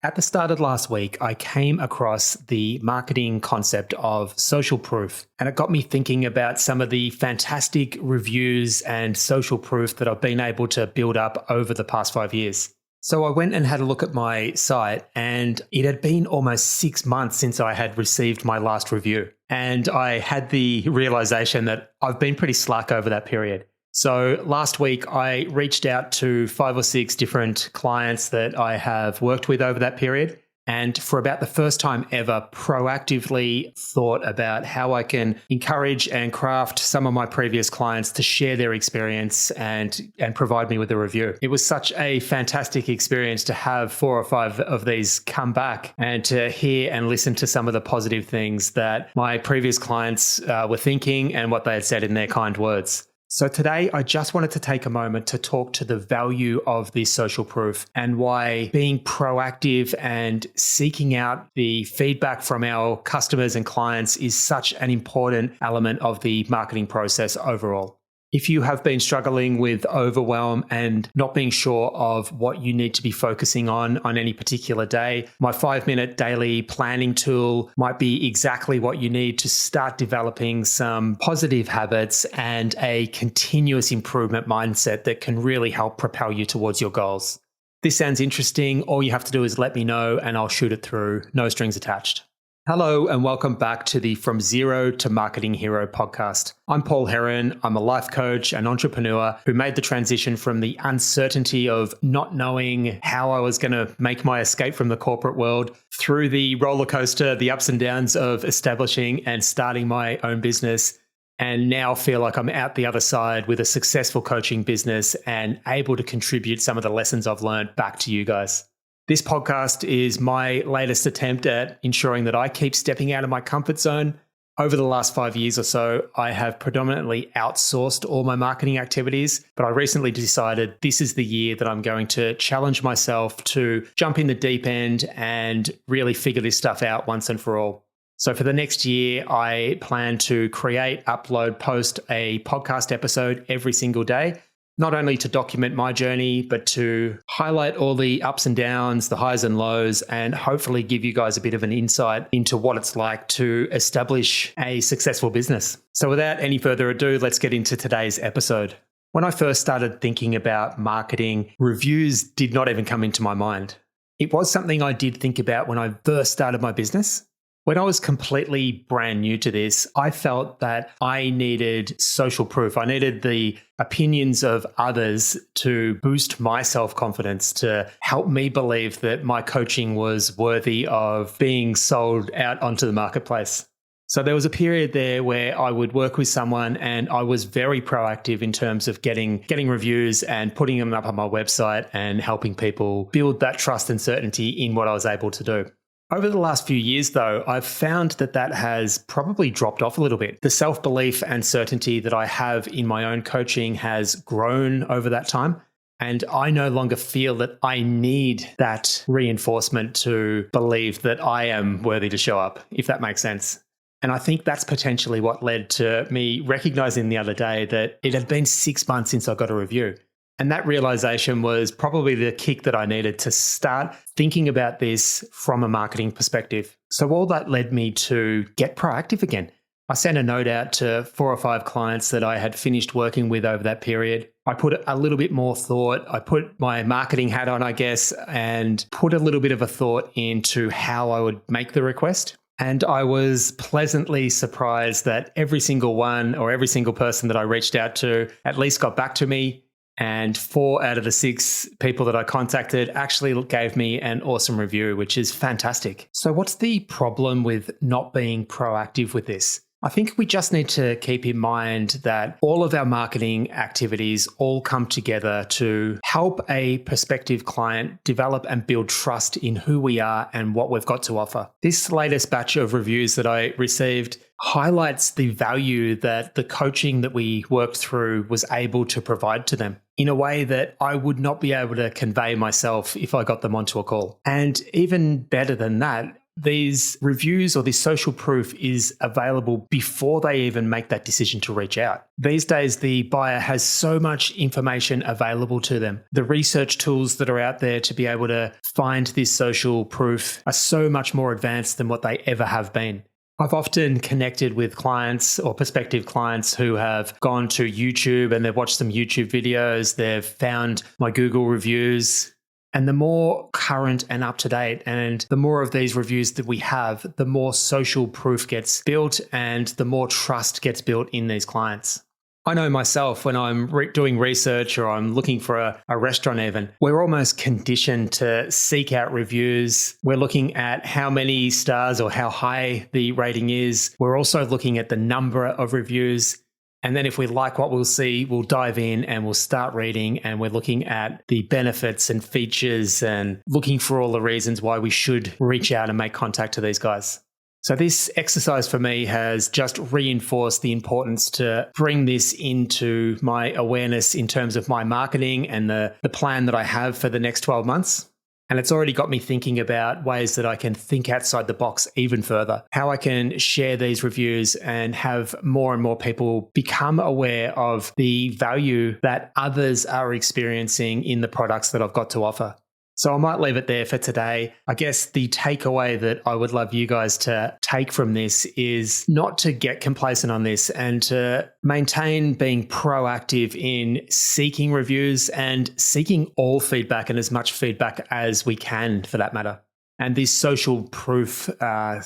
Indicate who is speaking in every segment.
Speaker 1: At the start of last week, I came across the marketing concept of social proof, and it got me thinking about some of the fantastic reviews and social proof that I've been able to build up over the past 5 years. So I went and had a look at my site, and it had been almost 6 months since I had received my last review. And I had the realization that I've been pretty slack over that period. So last week, I reached out to 5 or 6 different clients that I have worked with over that period. And for about the first time ever, proactively thought about how I can encourage and craft some of my previous clients to share their experience and provide me with a review. It was such a fantastic experience to have 4 or 5 of these come back and to hear and listen to some of the positive things that my previous clients were thinking and what they had said in their kind words. So today, I just wanted to take a moment to talk to the value of this social proof and why being proactive and seeking out the feedback from our customers and clients is such an important element of the marketing process overall. If you have been struggling with overwhelm and not being sure of what you need to be focusing on any particular day, my 5-minute daily planning tool might be exactly what you need to start developing some positive habits and a continuous improvement mindset that can really help propel you towards your goals. This sounds interesting. All you have to do is let me know and I'll shoot it through. No strings attached. Hello and welcome back to the From Zero to Marketing Hero podcast. I'm Paul Heron. I'm a life coach and entrepreneur who made the transition from the uncertainty of not knowing how I was going to make my escape from the corporate world through the roller coaster, the ups and downs of establishing and starting my own business, and now feel like I'm out the other side with a successful coaching business and able to contribute some of the lessons I've learned back to you guys. This podcast is my latest attempt at ensuring that I keep stepping out of my comfort zone. Over the last 5 years or so, I have predominantly outsourced all my marketing activities, but I recently decided this is the year that I'm going to challenge myself to jump in the deep end and really figure this stuff out once and for all. So for the next year, I plan to create, upload, post a podcast episode every single day. Not only to document my journey, but to highlight all the ups and downs, the highs and lows, and hopefully give you guys a bit of an insight into what it's like to establish a successful business. So without any further ado, let's get into today's episode. When I first started thinking about marketing, reviews did not even come into my mind. It was something I did think about when I first started my business. When I was completely brand new to this, I felt that I needed social proof. I needed the opinions of others to boost my self-confidence, to help me believe that my coaching was worthy of being sold out onto the marketplace. So there was a period there where I would work with someone and I was very proactive in terms of getting reviews and putting them up on my website and helping people build that trust and certainty in what I was able to do. Over the last few years, though, I've found that has probably dropped off a little bit. The self-belief and certainty that I have in my own coaching has grown over that time. And I no longer feel that I need that reinforcement to believe that I am worthy to show up, if that makes sense. And I think that's potentially what led to me recognizing the other day that it had been 6 months since I got a review. And that realization was probably the kick that I needed to start thinking about this from a marketing perspective. So all that led me to get proactive again. I sent a note out to 4 or 5 clients that I had finished working with over that period. I put a little bit more thought. I put my marketing hat on, I guess, and put a little bit of a thought into how I would make the request. And I was pleasantly surprised that every single one or every single person that I reached out to at least got back to me. And 4 out of the 6 people that I contacted actually gave me an awesome review, which is fantastic. So what's the problem with not being proactive with this? I think we just need to keep in mind that all of our marketing activities all come together to help a prospective client develop and build trust in who we are and what we've got to offer. This latest batch of reviews that I received highlights the value that the coaching that we worked through was able to provide to them in a way that I would not be able to convey myself if I got them onto a call. And even better than that, these reviews or this social proof is available before they even make that decision to reach out. These days, the buyer has so much information available to them. The research tools that are out there to be able to find this social proof are so much more advanced than what they ever have been. I've often connected with clients or prospective clients who have gone to YouTube and they've watched some YouTube videos, they've found my Google reviews. And the more current and up to date and the more of these reviews that we have, the more social proof gets built and the more trust gets built in these clients. I know myself when I'm doing research or I'm looking for a restaurant even, we're almost conditioned to seek out reviews. We're looking at how many stars or how high the rating is. We're also looking at the number of reviews. And then if we like what we'll see, we'll dive in and we'll start reading and we're looking at the benefits and features and looking for all the reasons why we should reach out and make contact to these guys. So this exercise for me has just reinforced the importance to bring this into my awareness in terms of my marketing and the plan that I have for the next 12 months. And it's already got me thinking about ways that I can think outside the box even further, how I can share these reviews and have more and more people become aware of the value that others are experiencing in the products that I've got to offer. So I might leave it there for today. I guess the takeaway that I would love you guys to take from this is not to get complacent on this and to maintain being proactive in seeking reviews and seeking all feedback and as much feedback as we can for that matter. And this social proof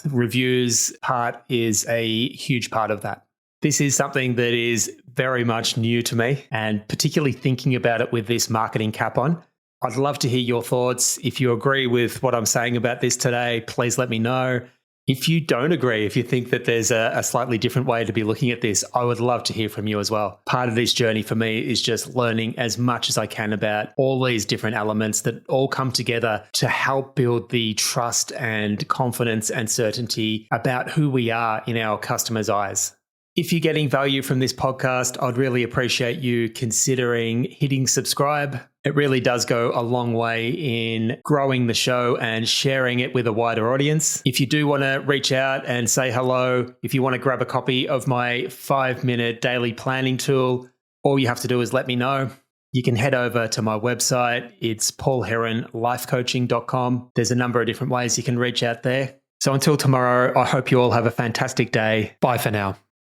Speaker 1: reviews part is a huge part of that. This is something that is very much new to me and particularly thinking about it with this marketing cap on. I'd love to hear your thoughts. If you agree with what I'm saying about this today, please let me know. If you don't agree, if you think that there's a slightly different way to be looking at this, I would love to hear from you as well. Part of this journey for me is just learning as much as I can about all these different elements that all come together to help build the trust and confidence and certainty about who we are in our customers' eyes. If you're getting value from this podcast, I'd really appreciate you considering hitting subscribe. It really does go a long way in growing the show and sharing it with a wider audience. If you do want to reach out and say hello, if you want to grab a copy of my 5-minute daily planning tool, all you have to do is let me know. You can head over to my website. It's paulheronlifecoaching.com. There's a number of different ways you can reach out there. So until tomorrow, I hope you all have a fantastic day. Bye for now.